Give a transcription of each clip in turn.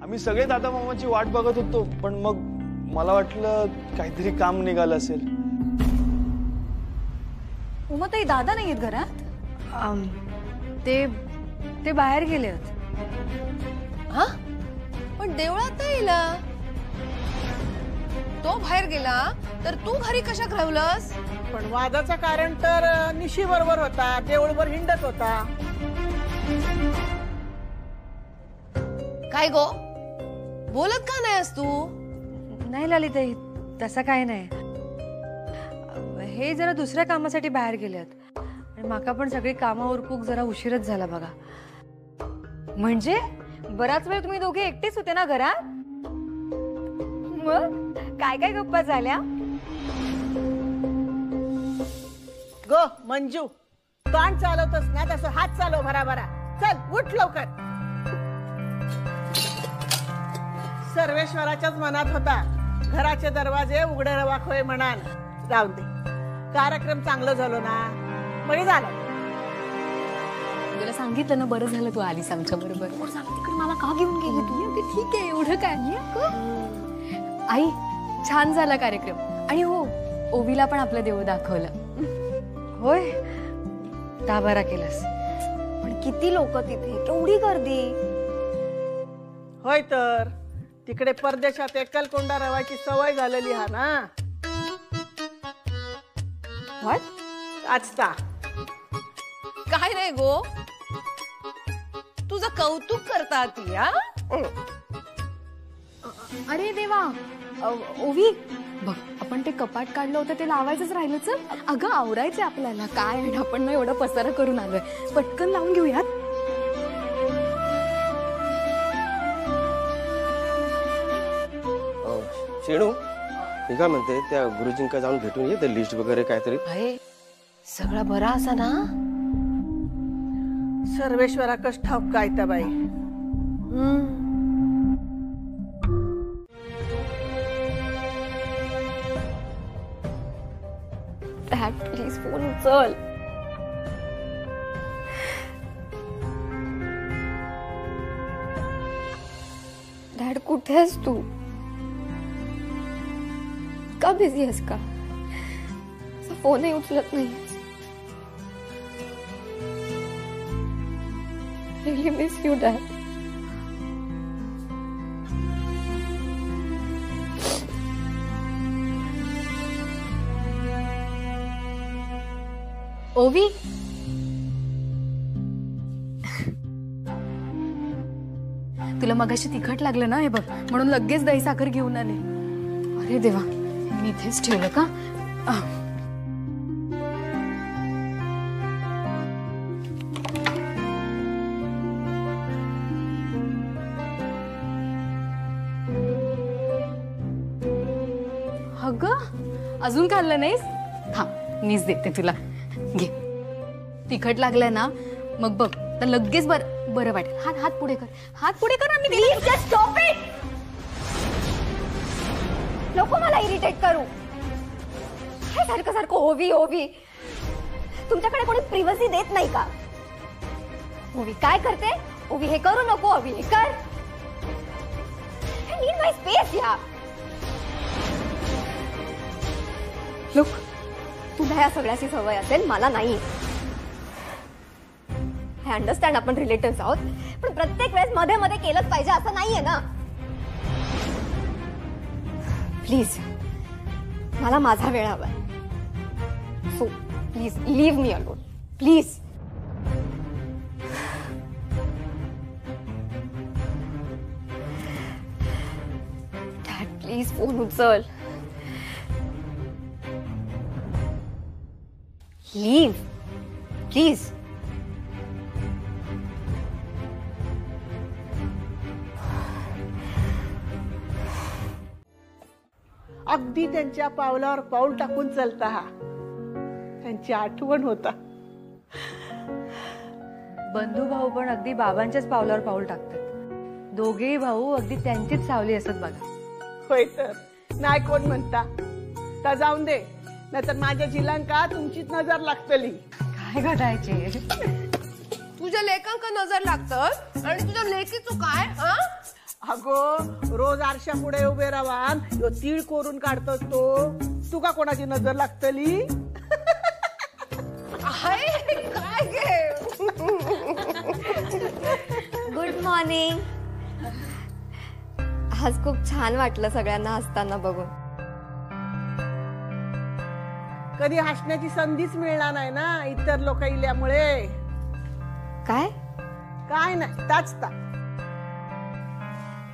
आम्ही सगळे दादा मामाची वाट बघत होतो, पण मग मला वाटलं काहीतरी काम निघालं असेल. उमाताई दादा नाहीयेत घरात? ते बाहेर गेलेत. हा? पण देवळात येईल. तो बाहेर गेला तर तू घरी कशा घावलंस? पण वादाचं कारण तर निशी बरोबर होता, देऊळभर हिंडत होता. काय गो, बोलत का नाहीस तू? नाही ललिताई, तसं काय नाही. हे जरा दुसऱ्या कामासाठी बाहेर गेलेत आणि माका पण सगळी कामं उरकूक जरा उशीरच झाला बघा. म्हणजे बराच वेळ तुम्ही दोघे एकटेच होते ना घरात? मग काय काय गप्पा झाल्या? गो मंजू, तोंड चालवतोस ना तसं हात चालव भराभरा. चल उठ लवकर. सर्वेश्वराच्याच मनात होता घराचे दरवाजे उघडे रवाखोय म्हणान. जाऊ दे, कार्यक्रम चांगलं झालो ना, बरी झालं. तुला सांगितलं ना, बरं झालं तू आलीस आमच्या बरोबर. तिकडे मला का घेऊन गेली तू? ठीक आहे, एवढं काय. आई, छान झाला कार्यक्रम. आणि हो, ओवीला पण आपलं देऊळ दाखवलं. होय, ताबारा केलंस. पण किती लोक तिथे, केवढी गर्दी. होय तर तिकडे परदेशात एकलकोंडा रवायची सवय झालेली हा ना. आजता काय नाही गो, तुझं कौतुक करता ती. अरे देवा, ओवी बघ, आपण ते कपाट काढलं होतं ते लावायचंच राहिलं. चल अगं, आवरायचं आपल्याला. काय आहे, आपण ना एवढं पसारा करून आलोय, पटकन लावून घेऊयात. शेणू, मी काय म्हणते, त्या गुरुजींका जाऊन भेटून ये, ते लिस्ट वगैरे काहीतरी. आहे सगळा बरा असा ना? सर्वेश्वरा कश ठाऊक काय त्या बाई. डॅड प्लीज फोन उचल. डॅड कुठे आहेस तू? का बिझी आहेस का? फोनही उचलत नाहीस. Really miss you, Dad. ओवी, तुला मगाशी तिखट लागलं ना, हे बघ, म्हणून लगेच दही साखर घेऊन आले. अरे देवा, मी इथेच ठेवलं का? अगं, अजून खाल्लं नाहीस? हा, मीच देते तुला, घे. तिखट लागलंय ना, मग बघ तर लगेच बरं वाटेल. हात पुढे कर, हात पुढे कर. आम्ही प्लीज जस्ट स्टॉप इट. नको मला इरिटेट करू. हे सारखं सारखं ओवी ओवी. तुमच्याकडे कोणी प्रिव्हसी देत नाही का? ओवी काय करते? ओवी हे करू नको, ओवी हे कर. I need my space या. लुक, तुला ह्या सगळ्याची सवय असेल, मला नाही. आय अंडरस्टँड, आपण रिलेटिव्ह आहोत, पण प्रत्येक वेळेस मध्ये मध्ये केलंच पाहिजे असं नाहीये ना. प्लीज, मला माझा वेळ हवाय. So please leave me alone, please. Dad please phone उचल. Leave please. अगदी त्यांच्या पावलावर पाऊल टाकून चालता हा. त्यांची आठवण होता. बंधू भाऊ पण अगदी बाबांच्याच पावलावर पाऊल टाकतात. दोघेही भाऊ अगदी त्यांचीच सावली असत बघा. होय तर, नाही कोण म्हणता. तर जाऊन दे, नाहीतर माझ्या जिलांका तुमचीच नजर लागतली. काय घडायचे? तुझ्या लेखांका नजर लागतं आणि तुझ्या लेकीचं काय? अगो रोज आरशा पुढे उभे राहान यो तीळ कोरून काढतोस तो तुका कोणाची नजर लागतली. काय गे गुड मॉर्निंग. आज खूप छान वाटलं सगळ्यांना हसताना बघून. कधी हसण्याची संधीच मिळणार नाही ना इतर लोक इल्यामुळे. काय काय नाही ताचता.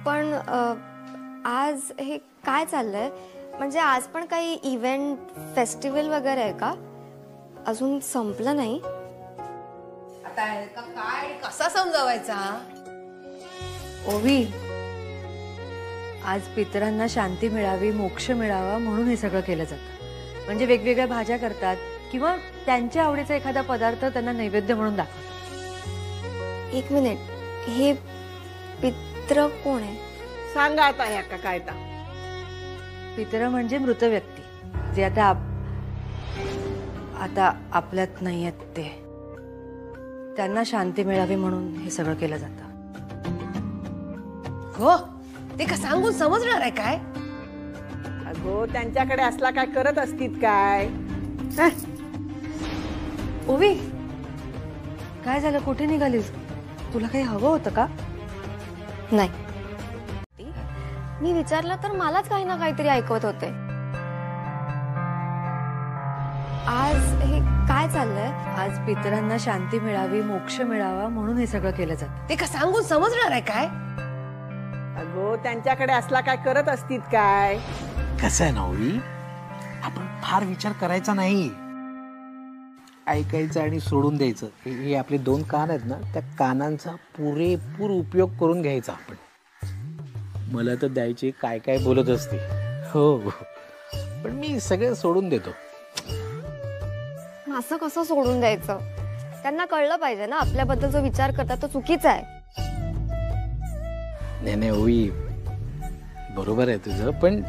पण आज हे काय चाललंय? म्हणजे आज पण काही इव्हेंट फेस्टिवल वगैरे आहे का? अजून संपलं नाही. आता काय कसा समजावायचा? ओवी, आज पितरांना शांती मिळावी, मोक्ष मिळावा म्हणून हे सगळं केलं जातं. म्हणजे वेगवेगळ्या भाज्या करतात किंवा त्यांच्या आवडीचा एखादा पदार्थ त्यांना नैवेद्य म्हणून दाखवतात. एक मिनिट, हे पित्र कोण आहे? सांगा आता ह्या का काय ता. पितर म्हणजे मृत व्यक्ती जे आता आपल्यात नाही आहेत ते. त्यांना शांती मिळावी म्हणून हे सगळं केलं जातं. हो ते का सांगून समजणार आहे काय? अगो त्यांच्याकडे असला काय करत असतील काय. ओवी, काय झालं? कुठे निघालीस? तुला काही हवं होतं का? नाही, मी विचारलं तर मलाच काही ना काहीतरी ऐकवत होते. आज हे काय चाललंय? आज पितरांना शांती मिळावी, मोक्ष मिळावा म्हणून हे सगळं केलं जातं. ते का सांगून समजणार आहे काय? अगो त्यांच्याकडे असला काय करत असतील काय. कसं आहे ना ओवी, आपण फार विचार करायचा नाही, ऐकायचं आणि सोडून द्यायचं. हे आपले 2 कान आहेत ना, त्या कानांचा पुरेपूर उपयोग करून घ्यायचा आपण. मला तर द्यायचे काय काय बोलत असते. हो, पण मी सगळं सोडून देतो. असं कसं सोडून द्यायचं? त्यांना कळलं पाहिजे ना आपल्याबद्दल जो विचार करतात तो चुकीचा आहे. नाही ओवी, बरोबर आहे तुझं, पण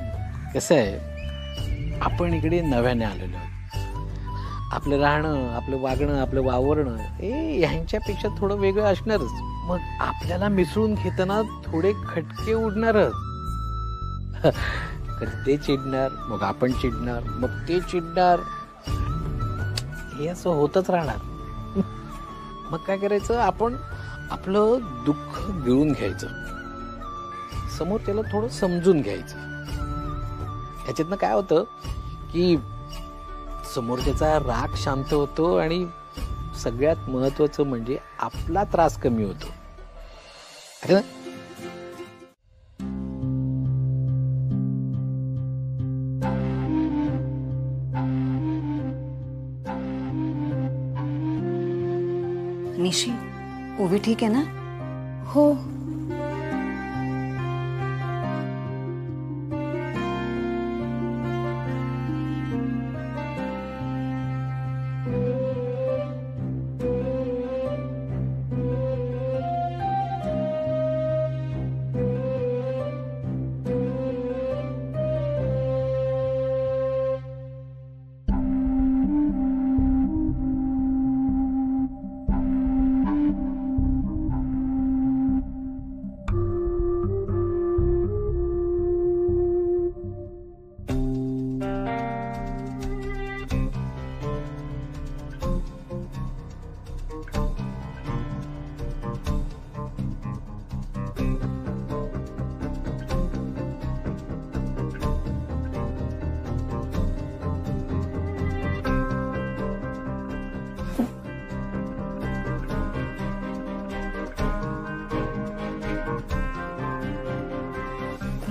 कसं आहे, आपण इकडे नव्याने आलेलो आहोत. आपलं राहणं, आपलं वागणं, आपलं वावरणं ह्यांच्यापेक्षा थोडं वेगळं असणारच. मग आपल्याला मिसळून घेताना थोडे खटके उडणारच. कधी ते चिडणार, मग आपण चिडणार, मग ते चिडणार, हे असं होतच राहणार. मग काय करायचं, आपण आपलं दुःख गिळून घ्यायचं, समोर त्याला थोडं समजून घ्यायचं. ह्याच्यातनं काय होतं की समोरच्याचा राग शांत होतो आणि सगळ्यात महत्वाचं म्हणजे आपला त्रास कमी होतो. है ना? निशी, ओवी ठीक आहे ना? हो,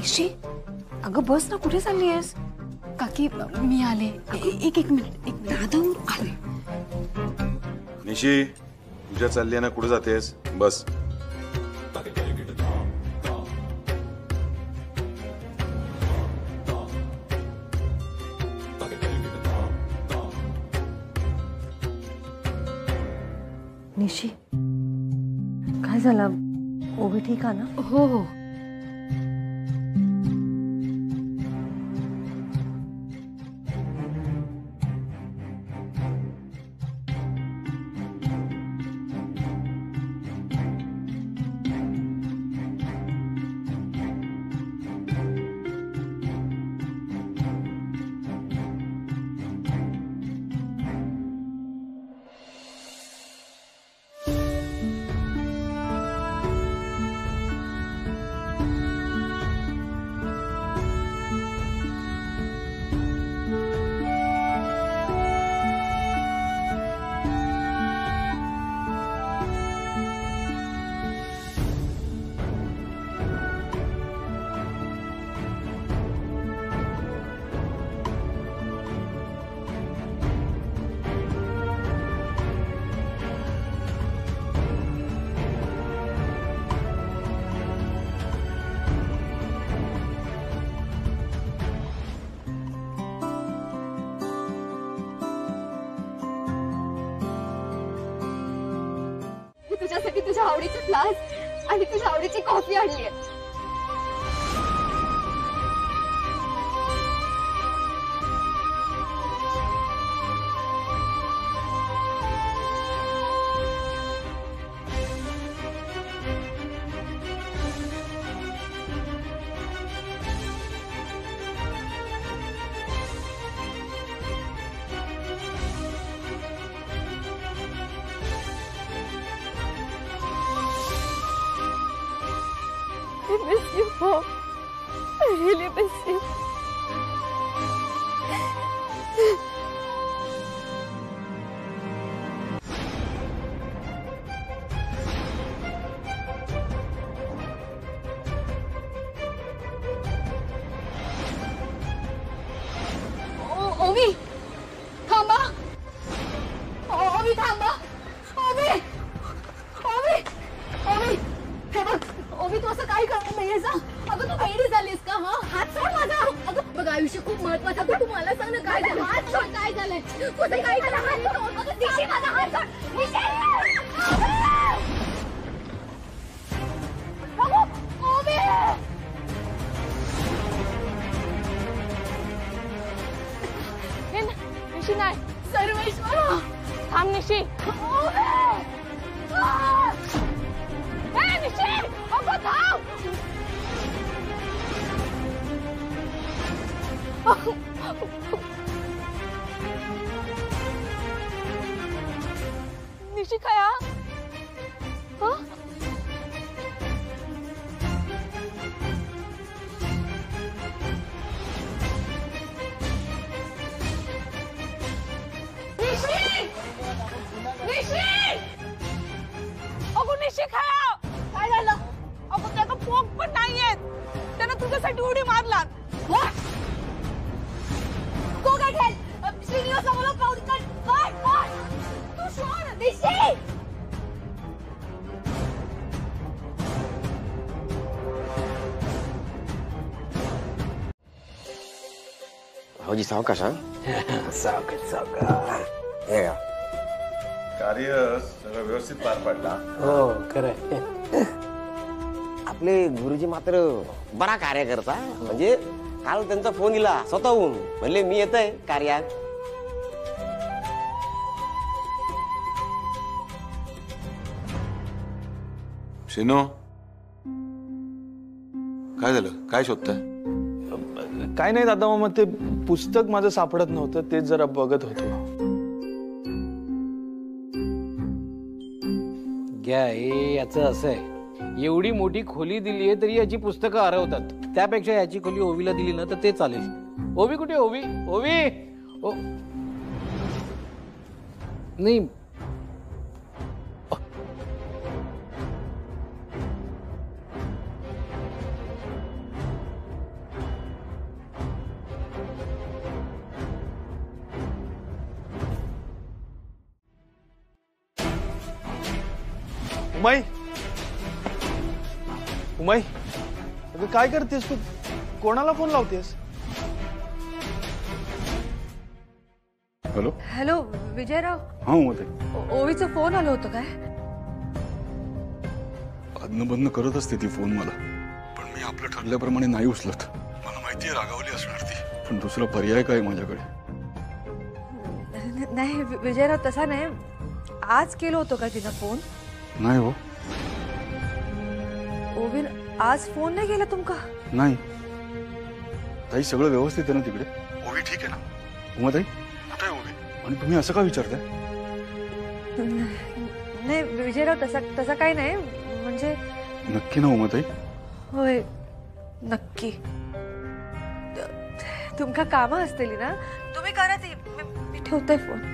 निशी, अगं बस ना, कुठे चालली आहेस? काकी मी आले. एक मिनिट, दादावर आले. निशी, तुझ्या चालली ना, कुठे जातेस? बस. निशी, काय झालं? ओवी ठीक आहे ना? हो हो. आवडीचे ग्लास आणि तुझ्या आवडीची कॉफी आणली आहे. I miss you, Mom. I really miss you. ओवी थांबा. ओवी थांबा. ओवी ओवी ओवी हे बघ. ओवी तू असं काय करत नाहीयेस. अगं तू वेडी झालीस का? हा हात सोड माझा. अगं बघ आयुष्य खूप महत्वाचं. तू मला सांग ना काय झालं. हात सोड. काय झालंय? कुठे काय झालं? हात सोड. अगं दिशी माझा हात सोड. दिशी ओवी निशी नाही. सर्वेश्वर थांब निशी. निशी अगं थांब. निशी काय निशी खाया काय झालं? अगं त्याचा पोक पण नाहीये. त्यानं तुझ्यासाठी उडी मारला. तो काय ठेल श्रीनिवासा मला पाऊल कर. तू सोड निशी. भाऊजी सावकाश. हा सावकाश सावकाश. हे का कार्य सगळं व्यवस्थित पार पडला. हो खरंय. आपले गुरुजी मात्र बरा कार्य करता. म्हणजे काल त्यांचा फोन दिला स्वतःहून. म्हणले मी येतोय कार्यात. शिनो काय झालं? काय शोधताय? काय नाही दादा मामा, ते पुस्तक माझं सापडत नव्हतं. तेच जरा बघत होतो. घ्या हे याचं असं आहे. एवढी मोठी खोली दिली आहे तरी याची पुस्तकं हरवतात. त्यापेक्षा याची खोली ओवीला दिली ना तर ते चालेल. ओवी कुठे? ओवी ओवी नाही. उमाई उमाई अगं काय करतेस तू? कोणाला फोन लावतेस? Hello hello Vijayrao. हा मध्ये ओवीचा फोन आलो होतं काय? अदन बदन करत असते ती फोन मला. पण मी आपलं ठरल्याप्रमाणे नाही उचलत. मला माहितीये रागावली असणार ती. पण दुसरा पर्याय काय माझ्याकडे? नाही विजयराव तसा नाही. आज केलं होतं का तिनं फोन? नाही हो. ओवीन आज फोन नाही केला तुमका? नाही ताई सगळं व्यवस्थित आहे ना तिकडे? ओवी ठीक आहे ना? उमा ताई कुठे आहे ओवी? आणि तुम्ही असं का विचारताय? नाही विजयराव तसा काही नाही. म्हणजे नक्की ना उमा ताई? होय नक्की. तुमका कामं असतील ना? तुम्ही करा ती. मी ठेवते फोन.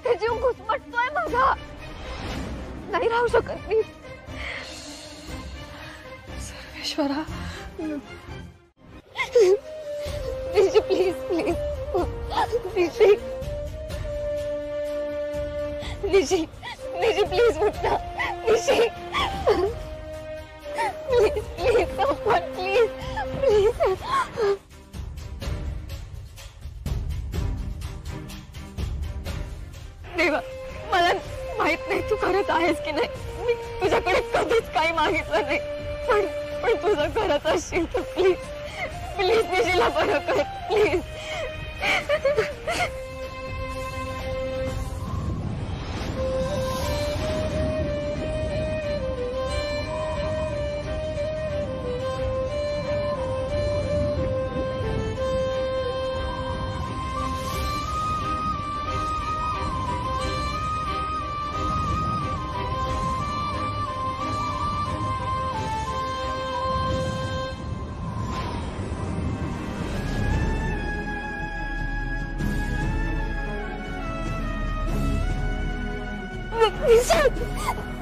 हे जीव घुसमटतोय माझा. नाही राहू शकत मी. सर्वेश्वरा निशी प्लीज प्लीज. निशी निशी निशी प्लीज उठ ना. निशी please please someone please please. देवा, मला माहित नाही तू करत आहेस की नाही. मी तुझ्याकडे कधीच काही मागितलं नाही, पण तुझं करत असशील तर प्लीज प्लीज निशीला बरं कर प्लीज.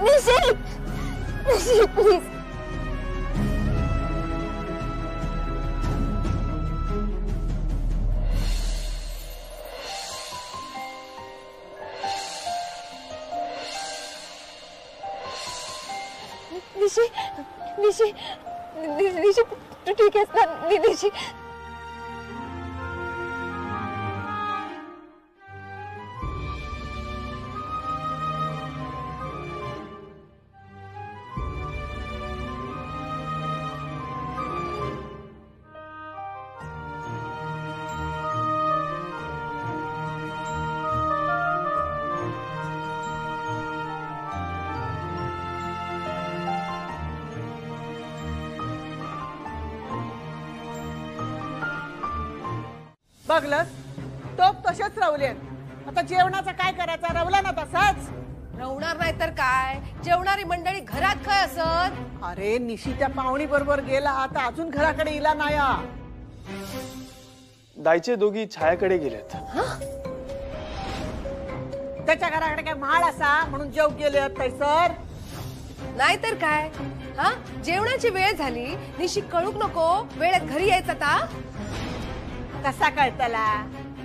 निशील प्लीज. निशी तू ठीक आहेस ना निशी? बघलस टोप तसेच रवले. आता जेवणाचं काय करायचं? रवला ना तसाच. रवणार नाही तर काय, जेवणारी मंडळी घरात काय असत. अरे निशी त्या पाहुणी बरोबर गेला, आता अजून घराकडे इला नाया. दाईचे दोघी छायाकडे गेलेत. त्याच्या घराकडे काय महाळ असा म्हणून जेव गेले तैसर? नाही तर काय. हा, जेवणाची वेळ झाली, निशी कळूक नको वेळेत घरी यायचं. आता कसा कळतला?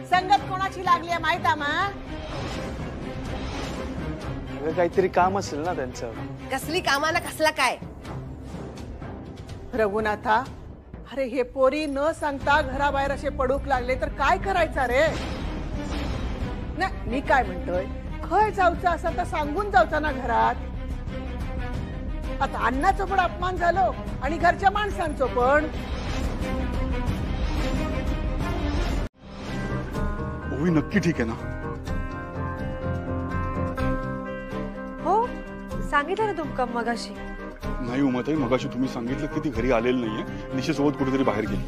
संगत कोणाची लागली आहे माहित आहे मा? काहीतरी काम असेल ना त्यांचं. कसली कामाला कसला काय? रघुनाथा, अरे हे पोरी न सांगता घराबाहेर असे पडूक लागले तर काय करायचं रे? ना मी काय म्हणतोय, खय जाऊचं असं तर सांगून जाऊचा ना घरात. आता अन्नाचं पण अपमान झालो आणि घरच्या माणसांचं पण. ओवी नक्की ठीक आहे ना? हो, सांगितलं ना तुमका मगाशी. नाही उमाताई, मगाशी तुम्ही सांगितलं की ती घरी आलेली नाहीये, निशीसोबत कुठेतरी बाहेर गेली.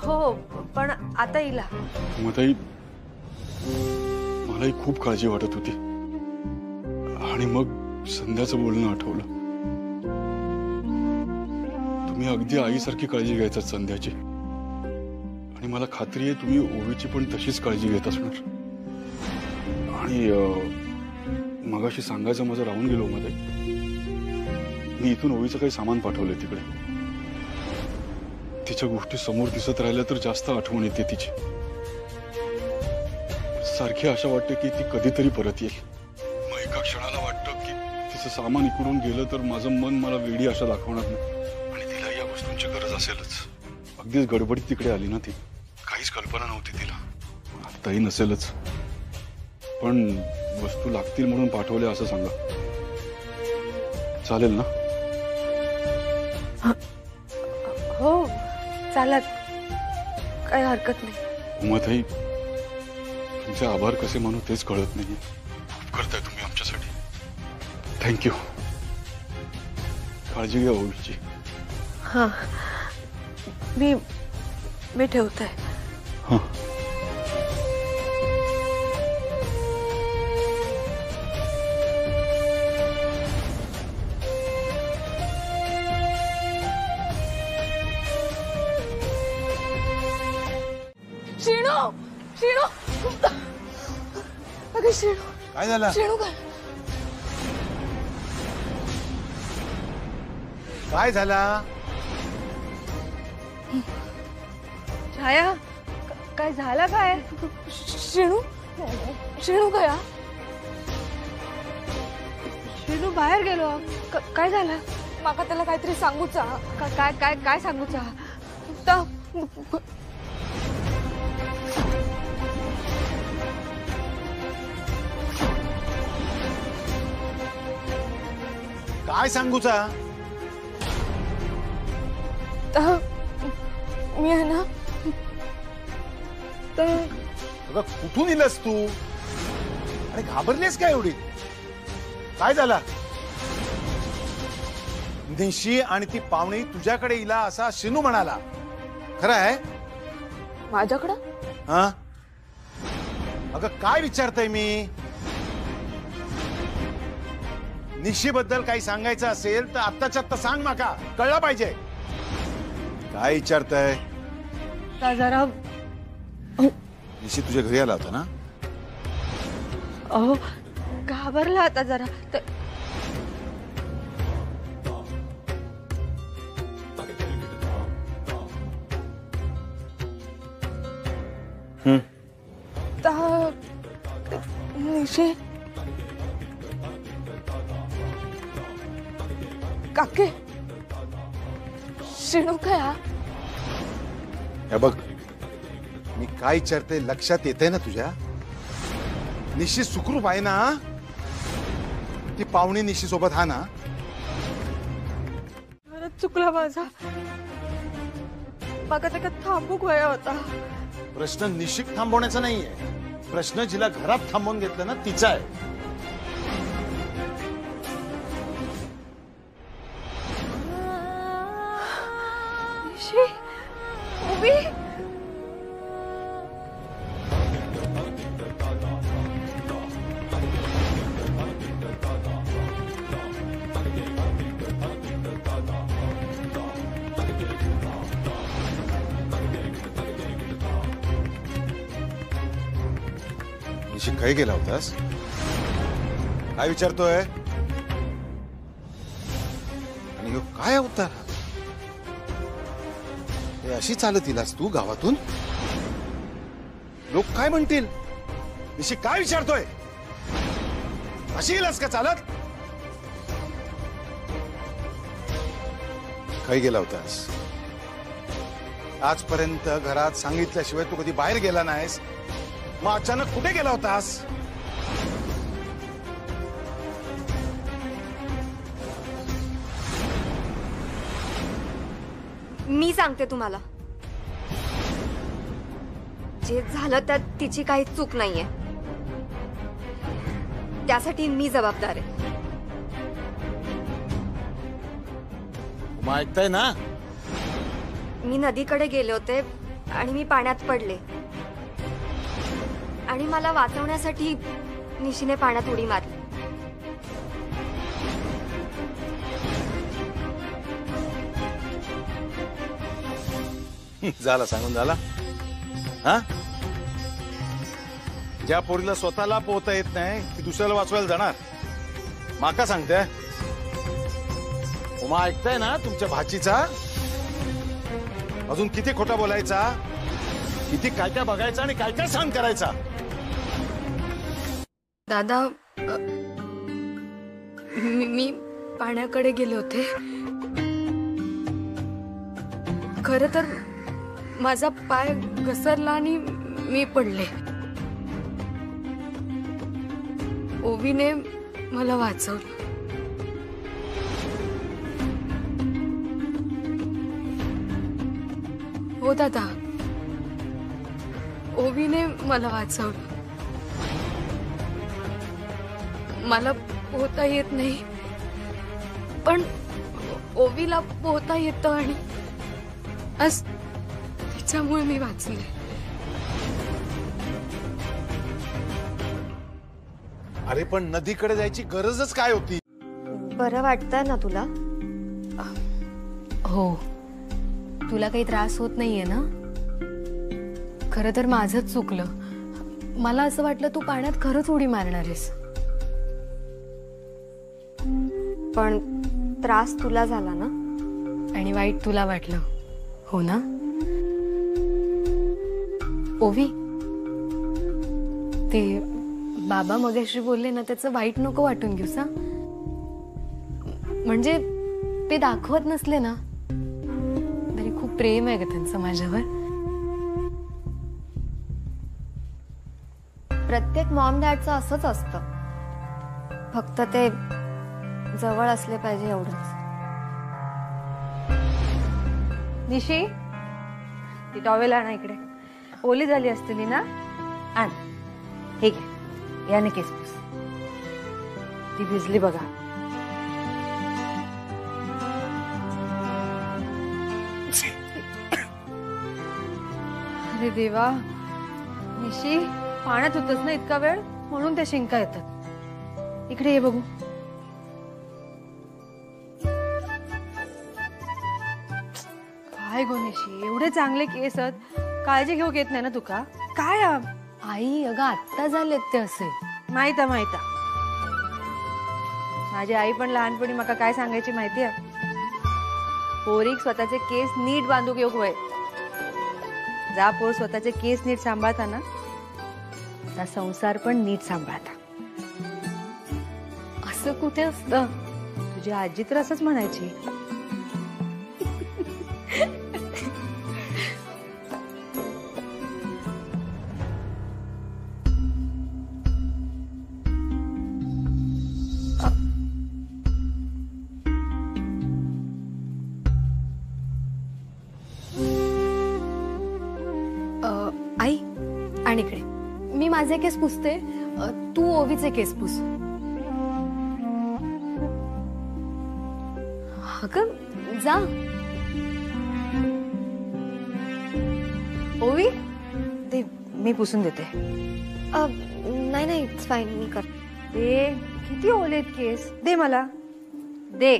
हो, पण आता इला. उमाताई, मलाही खूप काळजी वाटत होती आणि मग संध्याचं बोलणं आठवलं. तुम्ही अगदी आईसारखी काळजी घ्यायचा संध्याची, आणि मला खात्री आहे तुम्ही ओवीची पण तशीच काळजी घेत असणार. आणि मगाशी सांगायचं माझं राहून गेलो मध्ये, मी इथून ओवीचं काही सामान पाठवलंय तिकडे. तिच्या गोष्टी समोर दिसत राहिल्या तर जास्त आठवण येते तिची. सारखी आशा वाटते की ती कधीतरी परत येईल. मग एका क्षणाला वाटतं की तिचं सामान इकडून गेलं तर माझं मन मला वेडी आशा दाखवणार नाही, आणि तिला या वस्तूंची गरज असेलच. अगदीच गडबडीत तिकडे आली ना ती, काहीच कल्पना नव्हती तिला. आताही नसेलच, पण वस्तू लागतील म्हणून पाठवल्या असं सांगा. चालेल ना? हो चालत, काही हरकत नाही. उमाताई, तुमचे आभार कसे मानू तेच कळत नाहीये. खूप करताय तुम्ही आमच्यासाठी. थँक्यू. काळजी घ्या ओवीची. हा, मी ठेवते. हा. श्रीणू, श्रीणू, अगं श्रीणू, काय झालं? श्रीणू काय? काय झाला? छाया, काय झालं काय? श्रीणू, श्रीणू काय? श्रीणू बाहेर गेलो. काय झालं? माका त्याला काहीतरी सांगूचा. काय काय काय सांगूचा? काय सांगूचा? मी आहे ना अगं कुठून इलस तू? आणि घाबरलीस काय एवढी? काय झाला? निशी आणि ती पाहुणी तुझ्याकडे इला असा शिनू म्हणाला, खरं आहे? माझ्याकडं? हा, अगं काय विचारतय मी? निशीबद्दल काही सांगायचं असेल तर आत्ताच्या आत्ता सांग, माका कळलं पाहिजे. काय विचारतय? जरा निशी तुझ्या घरी आला होता ना? अहो घाबरला आता जरा. निशे काके शिणू काय हा? हे बघ, मी काय विचारते लक्षात येते ना तुझ्या? निशी सुखरूप आहे ना? ती पाहुणी निशी सोबत हा ना? चुकला माझा. बघा ते का थांबूक वया होता. प्रश्न निशिक थांबवण्याचा नाहीये, प्रश्न जिला घरात थांबवून घेतलं ना तिचा आहे. उभी निशिक काही गेला होतास? काय विचारतोय? आणि ह्यो काय अवतार? अशी चालत इलास तू गावातून? लोक काय म्हणतील? निशी काय विचारतोय? अशी इलास का चालत? काही गेला होतास? आजपर्यंत घरात सांगितल्याशिवाय तू कधी बाहेर गेला नाहीस, मग अचानक कुठे गेला होतास? मी सांगते तुम्हाला, जे झालं त्यात तिची काही चूक नाहीये, त्यासाठी मी जबाबदार आहे. मग ऐकताय ना? मी नदीकडे गेले होते आणि मी पाण्यात पडले आणि मला वाचवण्यासाठी निशीने पाण्यात उडी मारली. झाला सांगून झाला. हा, ज्या पोरीला स्वतःला पोहता येत नाही ती दुसऱ्याला वाचवायला जाणार? माका सांगते? उमा ऐकताय ना तुमच्या भाचीचा? अजून किती खोटा बोलायचा, किती काय काय बघायचा आणि काय काय सहन करायचा? दादा मी पाण्याकडे गेले होते. खरं तर माझा पाय घसरला आणि मी पडले. ओवीने मला वाचवलं. हो दादा, ओवीने मला वाचवलं. मला पोहता येत नाही, पण ओवीला पोहता येतं आणि आज तिच्यामुळे मी वाचले. अरे पण नदीकडे जायची गरजच काय होती? बरं वाटतंय ना तुला? हो, तुला काही त्रास होत नाहीये ना? खरं तर माझंच चुकलं. मला असं वाटलं तू पाण्यात खरंच उडी मारणार आहेस. पण त्रास तुला झाला ना? आणि वाईट तुला वाटलं, हो ना? ओवी, ते बाबा मगाशी बोलले ना, त्याचं वाईट नको वाटून घेऊस. म्हणजे ते दाखवत नसले ना तरी खूप प्रेम आहे ग त्यांचं माझ्यावर. प्रत्येक मॉम डॅडचं असंच असतं, फक्त ते जवळ असले पाहिजे एवढंच. निशी, ती टॉवेल आणा इकडे. ओली झाली असतील ना, आण. हे घे, याने केस पुस. ती भिजली बघा. अरे देवा, निशी पाण्यात होतच ना इतका वेळ, म्हणून त्या शिंका येतात. इकडे ये बघू. काय गो निशी, एवढे चांगले केस आहेत, काळजी घेऊ घेत नाही ना तुका काय? आई अगं आत्ता झालेत ते असे. माहिता माहिता. माझी आई पण लहानपणी मला काय सांगायची माहितीये? पोरीक स्वतःचे केस नीट बांधू घेऊ वय. जा पोर स्वतःचे केस नीट सांभाळताना, त्या संसार पण नीट सांभाळता. असं कुठे असतं? तुझी आजी तर असंच म्हणायची. आई आणि इकडे मी माझे केस पुसते, तू ओवीचे केस पुस. अगं जा. ओवी दे, मी पुसून देते. नाही नाही, इट्स फाईन, मी कर. दे, किती ओलेत केस, दे मला, दे.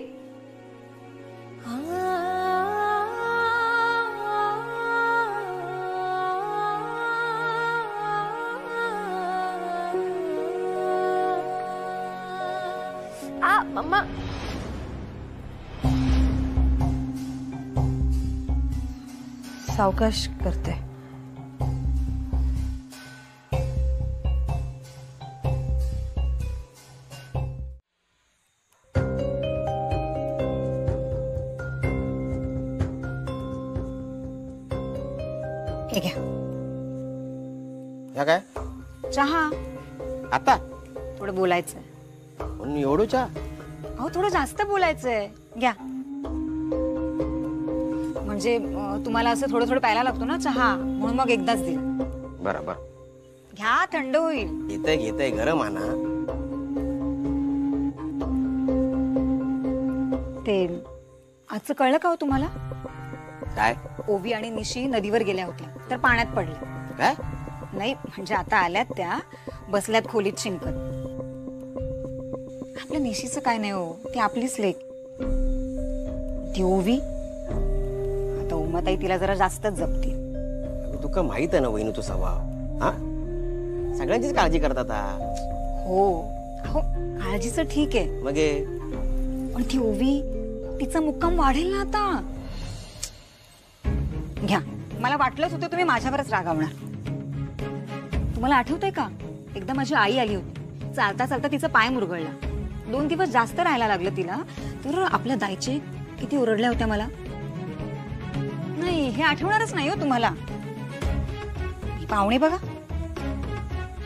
मम्मा, सावकाश करते. हे घ्या. या काय चहा. आता थोडं बोलायचंय. म्हणून एवढं चहा? अहो थोडं जास्त बोलायचंय, घ्या. म्हणजे तुम्हाला असं थोडं थोडं प्यायला लागतो ना चहा, म्हणून मग एकदाच दिलं. बरं बरं, घ्या, थंड होईल. घेतय गरम आणा. ते आजचं कळलं का हो तुम्हाला? काय? ओवी आणि निशी नदीवर गेल्या होत्या, तर पाण्यात पडल्या. काय? नाही म्हणजे आता आल्यात त्या, बसल्यात खोलीत शिंकत. आपल्या निशीचं काय नाही हो, ती आपलीच लेक. ती ओवी आता उमाताई तिला जरा जास्तच जपते. तुका माहित आहे ना वहिनी तो स्वभाव. हा, सगळ्यांचीच काळजी करतात. हो हो, काळजीचं ठीक आहे, मग पण ती ओवी, तिचा मुक्काम वाढेल ना आता. घ्या, मला वाटलंच होतं तुम्ही माझ्यावरच रागावणार. तुम्हाला आठवतंय का, एकदा माझी आई आली होती, चालता चालता तिचा पाय मुरगळला. 2 दिवस जास्त राहायला लागलं तिला, तर आपल्या दाईचे किती ओरडल्या होत्या मला. नाही, हे आठवणारच नाही हो तुम्हाला. ही पाहुणे बघा,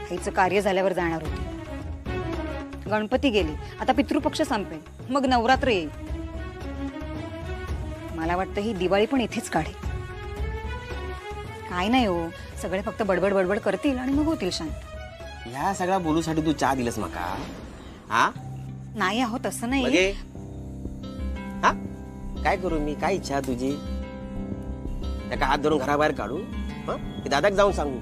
आईचं कार्य झाल्यावर जाणार होती. गणपती गेली, आता पितृपक्ष संपेल, मग नवरात्र येईल. मला वाटतं ही दिवाळी पण इथेच काढेल. काय नाही हो, सगळे फक्त बडबड बडबड करतील आणि मग होतील शांत. या सगळ्या बोलूसाठी तू चहा दिलंस मका? हा, नाही आहो, तसं नाही. हा, काय करू मी? काय इच्छा तुझी? त्याका हात धरून घराबाहेर काढू, की दादाक जाऊन सांगू?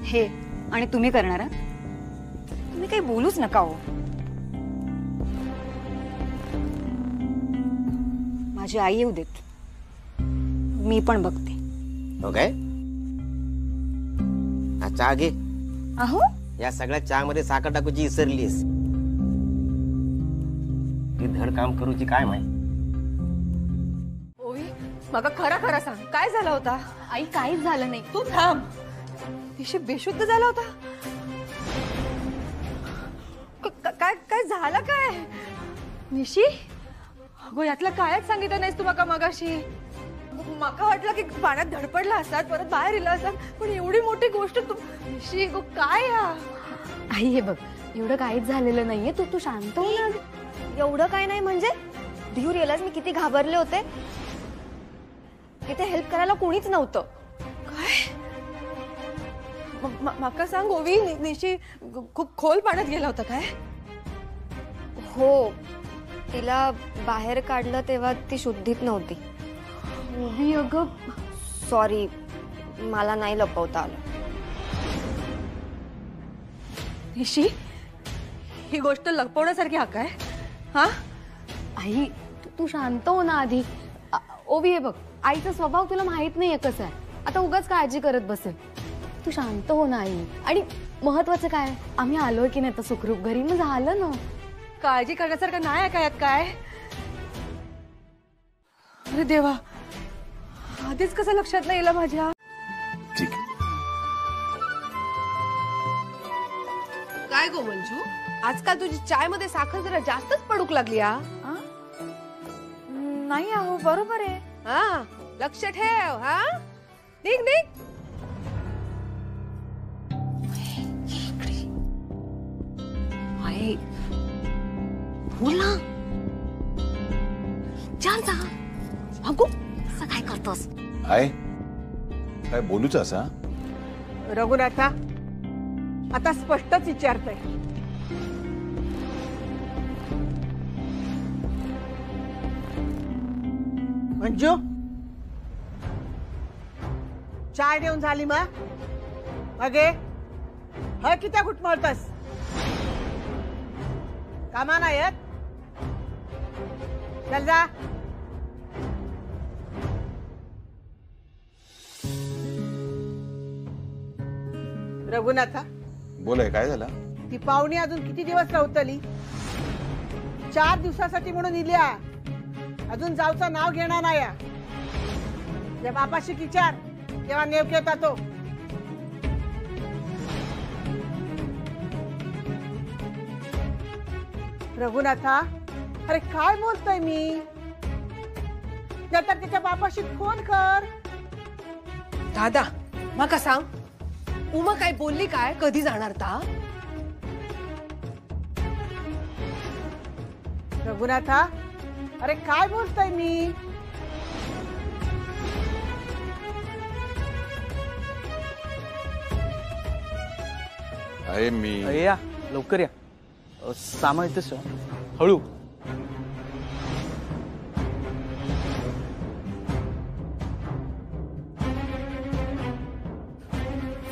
हे आणि तुम्ही करणार? तुम्ही काही बोलूच नका हो. माझी आई येऊ देत, मी पण बघते. ओके, हा चहा घे. अहो, या सगळ्या चहा मध्ये साखर टाकूची विसरलीस. ती धड काम करूची काय माहिती. ओवी, मग खरा खरा सांग, काय झाला होता? आई काहीच झालं नाही. तू थांब. निशी बेशुद्ध झाला होता? काय काय झालं काय? निशी, अगो यातलं कायच सांगितलं नाहीस तू मका मगाशी. माका वाटलं की पाण्यात धडपडला असतात परत बाहेर इला असतात पण एवढी मोठी गोष्ट तू निशी गो काय आई हे बघ एवढं काहीच झालेलं नाहीये तू शांत हो ना. एवढं काय नाही म्हणजे डू यू रिअलाइज मी किती घाबरले होते. तिथे हेल्प करायला कोणीच नव्हतं. काय माका सांग ओवी निशी खूप खोल पाण्यात गेला होता काय. हो तिला बाहेर काढलं तेव्हा ती शुद्धीत नव्हती. ओवी अगं सॉरी मला नाही लपवता आलं. निशी ही गोष्ट लपवण्यासारखी हा काय. हा आई तू शांत हो ना आधी. ओवी हे बघ आईचा स्वभाव तुला माहित नाहीये कसा आहे. आता उगाच काळजी करत बसेल. तू शांत हो ना आई. आणि महत्वाचं काय आम्ही आलोय की नाही तर सुखरूप घरी मग झालं ना. काळजी करण्यासारखं नाही काय यात काय. अरे देवा आधीच कसं लक्षात नाही येलं माझ्या. ठीक काय गो मंजू आजकाल तुझी चाय मध्ये साखर जरा जास्तच पडूक लागली. नाही अहो बरोबर आहे. हा लक्ष ठेव. हा निघ निघ. आई बोल ना. चार जा अगो असं काय करतोस. आहे काय बोलूच असा. रघुनाथा आता स्पष्टच विचारतय. मंजू चाय देऊन झाली मग अगे ह कित्या घुटमळतस. कामा नाही येत. चल जा. रघुनाथा बोलाय काय झालं. ती पाहुणी अजून किती दिवस राहतली. 4 दिवसासाठी म्हणून इल्या अजून जाऊचं नाव घेणार नाही. जे बापाशी विचार तेव्हा नेमके येता तो. रघुनाथा अरे काय बोलतोय मी. तर त्याच्या बापाशी फोन कर. दादा माका सांग उमा काय बोलली काय कधी जाणार ता. रघुनाथा अरे काय बोलतोय मी. आहे मी या लवकर या. सामान येतेस हळू.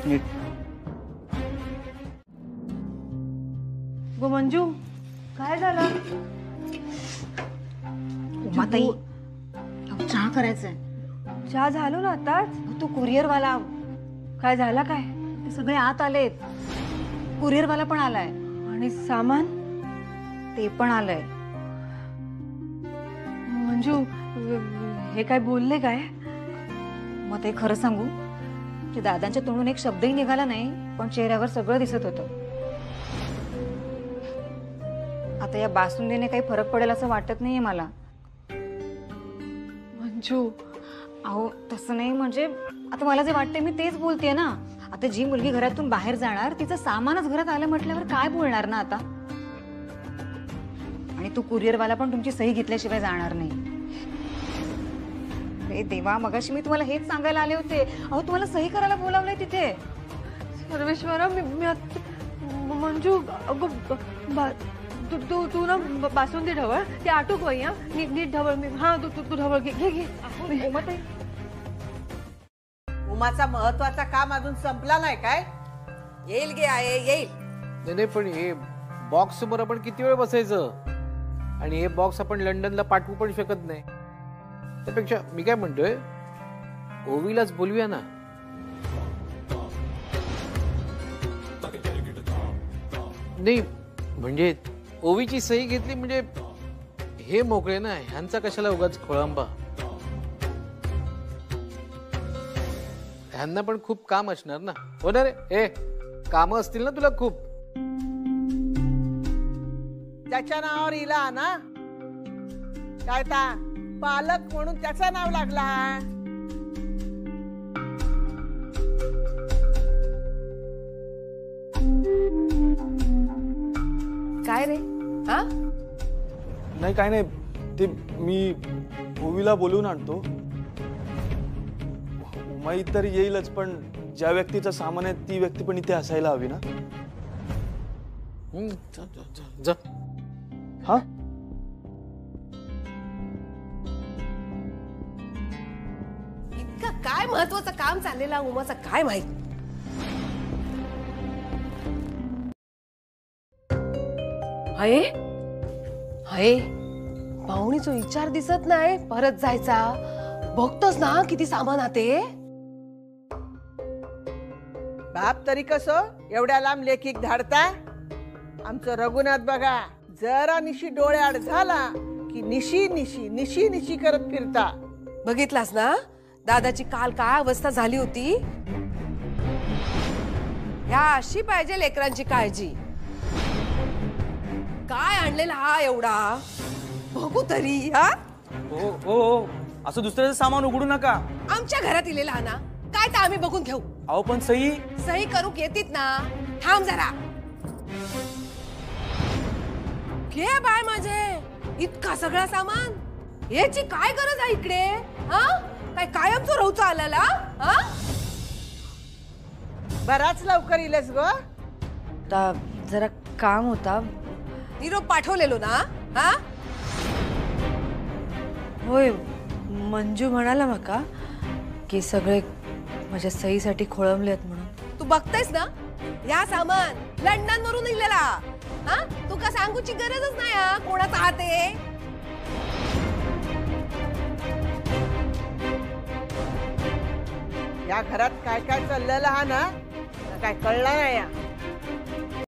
नीट. गो मंजू काय झालं. उमाताई चहा करायचंय. चहा झालो ना आताच. तू कुरिअर वाला काय झाला काय. ते सगळे आत आलेत. कुरिअर वाला पण आलाय आणि सामान ते पण आलंय. मंजू हे काय बोलले काय. मग ते खरं सांगू की दादांच्या तोंडून एक शब्दही निघाला नाही पण चेहऱ्यावर सगळं दिसत होतं. आता या बासुंदीने काही फरक पडेल असं वाटत नाहीये मला. मंजू अहो तसं नाही म्हणजे आता मला जे वाटतंय मी तेच बोलतेय ना. आता जी मुलगी घरातून बाहेर जाणार तिचं सामानच घरात आलं म्हटल्यावर काय बोलणार ना आता. आणि तू कुरिअरवाला पण तुमची सही घेतल्याशिवाय जाणार नाही. अरे देवा मगाशी मी तुम्हाला हेच सांगायला आले होते. अहो तुम्हाला सही करायला बोलावलंय तिथे. सर्वेश्वरा मी मंजू तू ना बासुंदी ढवळ ते आटूक वय. नीट ढवळ. मी हा तू ढवळ घे घे. उमाचा महत्वाचा काम अजून संपला नाही काय. येईल गे आहे येईल. नाही पण हे बॉक्स समोर आपण किती वेळ बसायचं. आणि हे बॉक्स आपण लंडनला पाठवू पण शकत नाही. त्यापेक्षा मी काय म्हणतोय ओवीलाच बोलूया ना. नाही म्हणजे ओवीची सही घेतली म्हणजे हे मोकळे ना. ह्यांचा कशाला उगाच खोळंबा. ह्यांना पण खूप काम असणार ना. हो ना रे. ए काम असतील ना तुला खूप. त्याच्या नावावर इला ना काय ता पालक म्हणून त्याचं नाव लागला. काय रे हा? नाही काय नाही, ते मी ओवीला बोलून आणतो. उमाई तर येईलच, पण ज्या व्यक्तीचं सामान आहे ती व्यक्ती पण इथे असायला हवी ना. जा. हा इतकं काय महत्वाचं काम चाललेलं उमाचं काय माहित. हाय हाय, पाहुणीचा विचार दिसत नाही. परत जायचा. बघतोस ना किती सामान आते. बाप तरी कसं एवढ्या लांब लेखिक धाडता. आमचं रघुनाथ बघा, जरा निशी डोळ्याआड झाला की निशी निशी निशी निशी करत फिरता. बघितलास ना दादाची काल काय अवस्था झाली होती. ह्या अशी पाहिजे लेकरांची काळजी. काय आणलेला हा एवढा, बघू तरी. हा हो हो, असं दुसऱ्याचं सामान उघडू नका. आमच्या घरात इलेला हा ना, काय तर आम्ही बघून घेऊ. अहो पण सई सही करू येतीत ना. थांब जरा. घे बाय माझे इतका सगळा सामान. याची काय गरज आहे इकडे. हा काय कायमचं राहूचं आलेला. हा बराच लवकर इलेस ग. जरा काम होता. निरोप पाठवलेलो ना. हा होय, मंजू म्हणाला माका की सगळे माझ्या सहीसाठी खोळंबलेत म्हणून. तू बघतेस ना या सामान लंडन वरून इलेला. हा तुका सांगूची गरजच नाही हा कोणाचा हात आहे. या घरात काय काय चाललेलं हा ना, काय कळलं नाही.